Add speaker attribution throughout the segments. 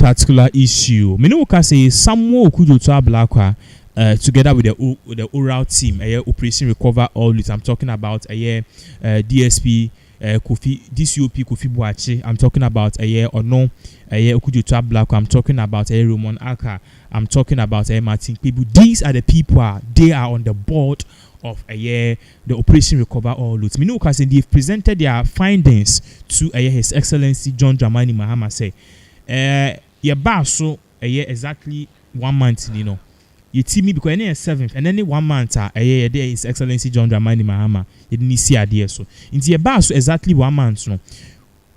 Speaker 1: particular issue. Minuka say Samuel Okujoto Ablakwa together with the oral team, Operation Recover All Youth. I'm talking about DSP Kofi DCOP Kofi Boachi. I'm talking about Ono Okujoto Ablakwa. I'm talking about Roman Aka. I'm talking about Martin Kpebu. These are the people. They are on the board of the Operation Recover All Youth. Minuka say they've presented their findings to His Excellency John Dramani Mahama. Say so exactly 1 month, you see me because any 7th and any 1 month there His Excellency John Dramani Mahama you didn't see idea so into so exactly 1 month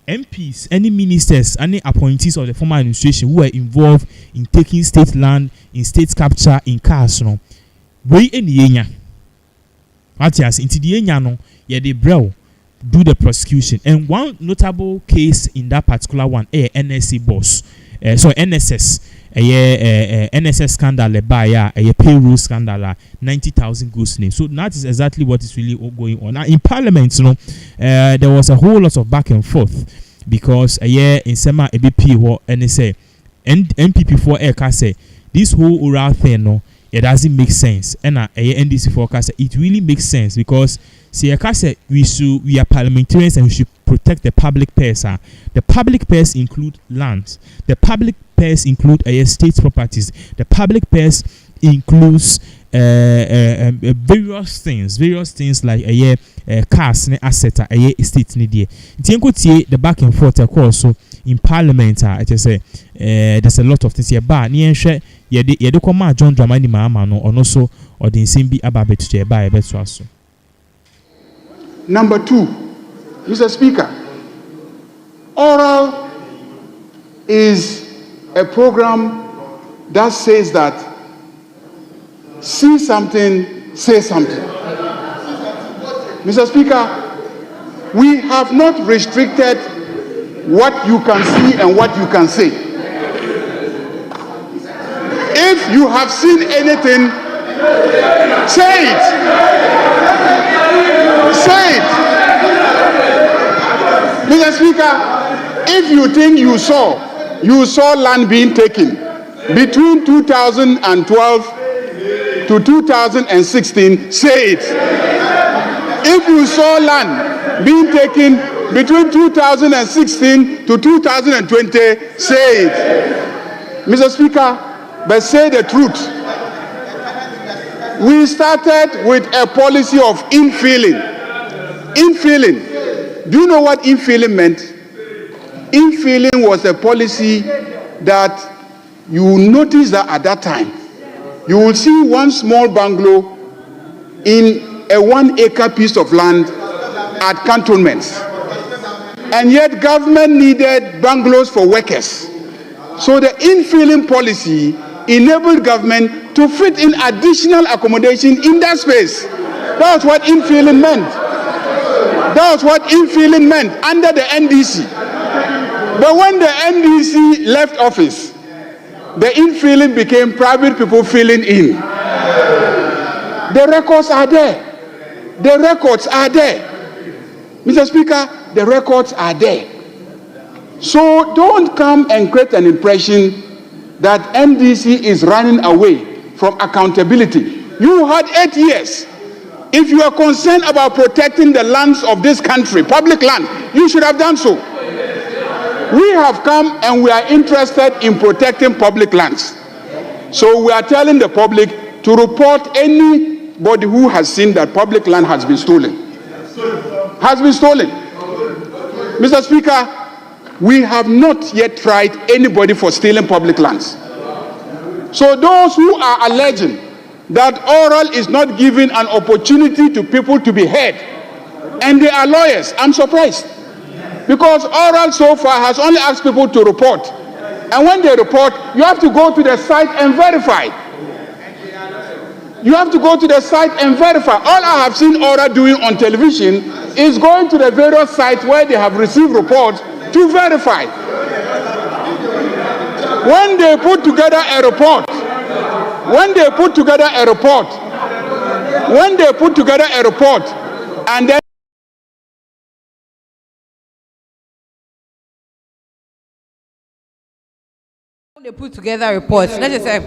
Speaker 1: MPs, any ministers, any appointees of the former administration who were involved in taking state land, in state capture, in cars, way in the enya. What yes, into the enya they bro do the prosecution. And one notable case in that particular one, NSC boss, NSS, NSS scandal, a payroll scandal, 90,000 ghost names. So that is exactly what is really going on. Now in Parliament, there was a whole lot of back and forth because in Sema ABP or NSA and MPP for Air say this whole oral thing, it doesn't make sense. And NDC forecast it really makes sense because we are parliamentarians and we should protect the public purse. The public purse include lands. The public purse include state properties. The public purse includes various things like cars, asset, estate. The back and forth also in Parliament. I just say there's a lot of things here. But you come John Dramani Mahama no or also or the Simbi Ababe to buy a better.
Speaker 2: Number 2, Mr. Speaker, oral is a program that says that see something, say something. Mr. Speaker, we have not restricted what you can see and what you can say. If you have seen anything, say it. Say it. Mr. Speaker, if you think you saw land being taken between 2012 to 2016, say it. If you saw land being taken between 2016 to 2020, say it. Mr. Speaker, but say the truth. We started with a policy of infilling. Infilling. Do you know what infilling meant? Infilling was a policy that you will notice that at that time, you will see one small bungalow in a 1 acre piece of land at cantonments. And yet government needed bungalows for workers. So the infilling policy enabled government to fit in additional accommodation in that space. That was what infilling meant. That was what infilling meant under the NDC. But when the NDC left office, the infilling became private people filling in. The records are there. The records are there. Mr. Speaker, the records are there. So don't come and create an impression that NDC is running away from accountability. You had 8 years. If you are concerned about protecting the lands of this country, public land, you should have done so. We have come and we are interested in protecting public lands. So we are telling the public to report anybody who has seen that public land has been stolen. Has been stolen. Mr. Speaker, we have not yet tried anybody for stealing public lands. So those who are alleging that oral is not giving an opportunity to people to be heard, and they are lawyers, I'm surprised. Because oral so far has only asked people to report. And when they report, you have to go to the site and verify. You have to go to the site and verify. All I have seen oral doing on television is going to the various sites where they have received reports to verify. When they put together a report, and then
Speaker 3: they put together reports. Let's just say,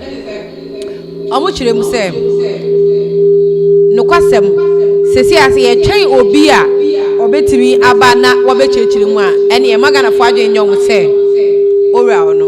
Speaker 3: Omuchiremu say, no kwasem, sesi ase ye twen obi a obetimi aba na wabechechirimu a ene ye magana fo adwen nyom say, ora ono.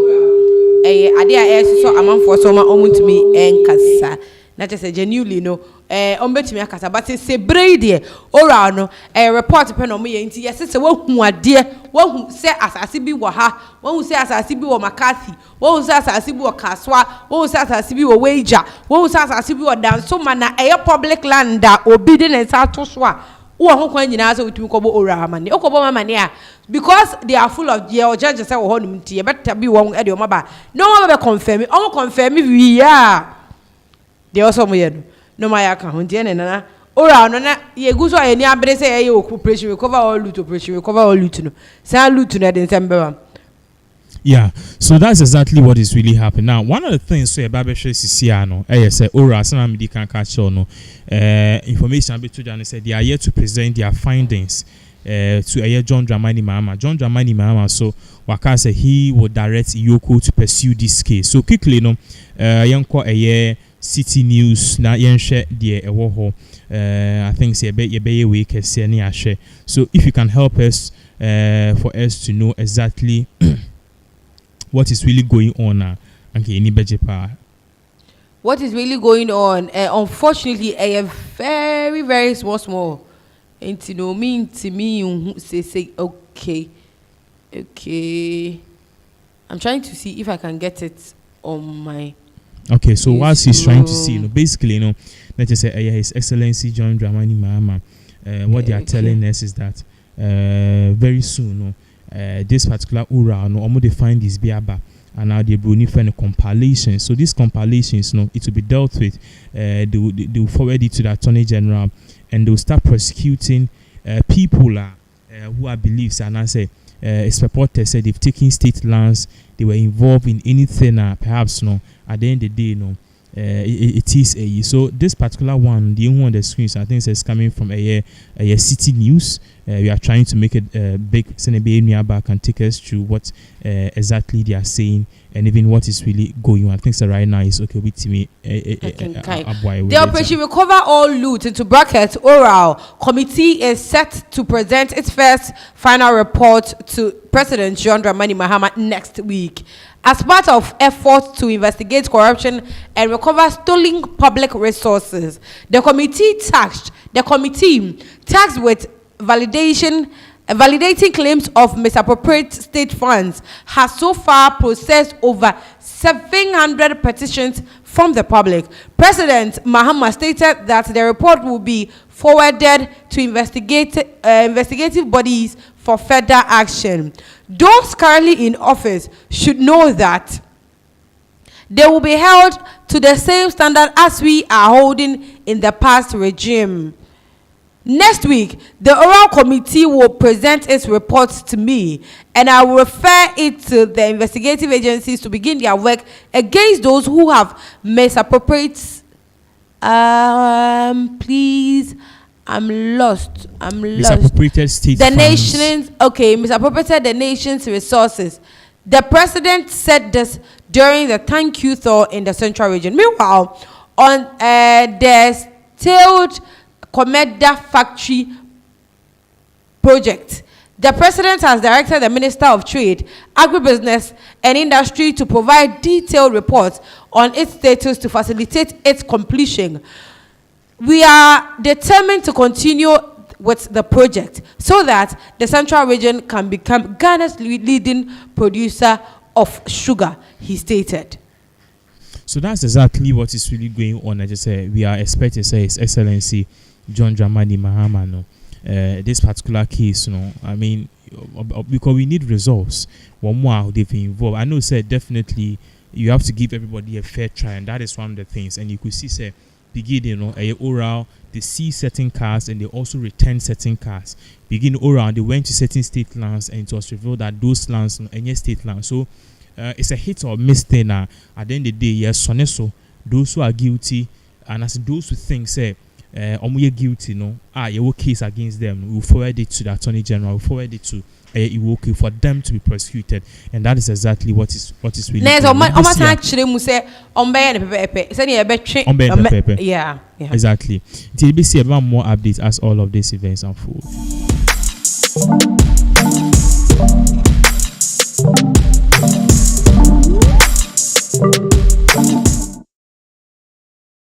Speaker 3: Ade a so amanfo so ma omuntumi enkasa. Na just say genuinely no ombetumi akasa but say brede ora no report pe no mo ye nti yesi se wahu ade wahu se asase bi wo ha wahu se asase bi wo makasi wahu se asase bi wo kaswa wahu se asase bi wo wager wahu se asase bi wo danso mana public land a obi de ne sa to so a wo ho kwan nyina so utumi kobo ora amane okobo mamane a because they are full of the judges say wo ho num nti e better bi wo e de o maba no one be confirm on confirm we ya they also mo ye no my account and na ora no na ye gu so ani abere say ye operation recover all loot no say loot no dey December.
Speaker 1: Yeah, so that's exactly what is really happening now. One of the things so about Sisiano, say ora some medical catch no information be to Jan said they are here to present their findings to John Dramani Mahama. So waka say he will direct EOCO to pursue this case. So quickly no yanko City News na yenhwe de ewo ho I think say be we kese ni ahwe. So if you can help us for us to know exactly what is really going on any bejepa
Speaker 3: what is really going on unfortunately a very very small and no mean to me say okay I'm trying to see if I can get it on my. Okay,
Speaker 1: so whilst he's trying to see, basically, let's just say His Excellency John Dramani Mahama, what they are telling us is that very soon, this particular ura, they find this biaba, and now they will find a compilation. So these compilations, it will be dealt with. They will forward it to the Attorney General, and they will start prosecuting people who are beliefs, and I say. It's reported said they've taken state lands, they were involved in anything perhaps at the end of the day it is a so this particular one the one on the screens I think it's coming from a City News. We are trying to make it big Senebe back and take us through what exactly they are saying and even what is really going on. I think so right now is okay with me.
Speaker 3: The operation recover all loot into brackets oral committee is set to present its first final report to President John Dramani Mahama next week. As part of efforts to investigate corruption and recover stolen public resources, the committee tasked with validating claims of misappropriated state funds has so far processed over 700 petitions from the public. President Mahama stated that the report will be forwarded to investigative bodies for further action. Those currently in office should know that they will be held to the same standard as we are holding in the past regime. Next week, the oral committee will present its reports to me, and I will refer it to the investigative agencies to begin their work against those who have misappropriated. Please, I'm lost.
Speaker 1: Misappropriated state
Speaker 3: the
Speaker 1: funds.
Speaker 3: Misappropriated the nation's resources. The president said this during the thank you tour in the central region. Meanwhile, on the stalled Komenda factory project, the president has directed the Minister of Trade, Agribusiness and Industry to provide detailed reports on its status to facilitate its completion. We are determined to continue with the project so that the central region can become Ghana's leading producer of sugar, he stated.
Speaker 1: So that's exactly what is really going on. I just say we are expecting His Excellency John Dramani Mahama, this particular case, I mean, because we need results. One more they've been involved. I know, definitely you have to give everybody a fair try, and that is one of the things. And you could see, begin, oral, they see certain cars and they also return certain cars. Begin oral, they went to certain state lands, and it was revealed that those lands, any state land. So it's a hit or miss thing. At the end of the day, yes, so those who are guilty, and as those who think, omuye guilty no your case against them, we will forward it to the Attorney General, we will forward it to EOCO for them to be prosecuted, and that is exactly what is really
Speaker 3: yeah,
Speaker 1: exactly. Till we see more updates as all of these events unfold.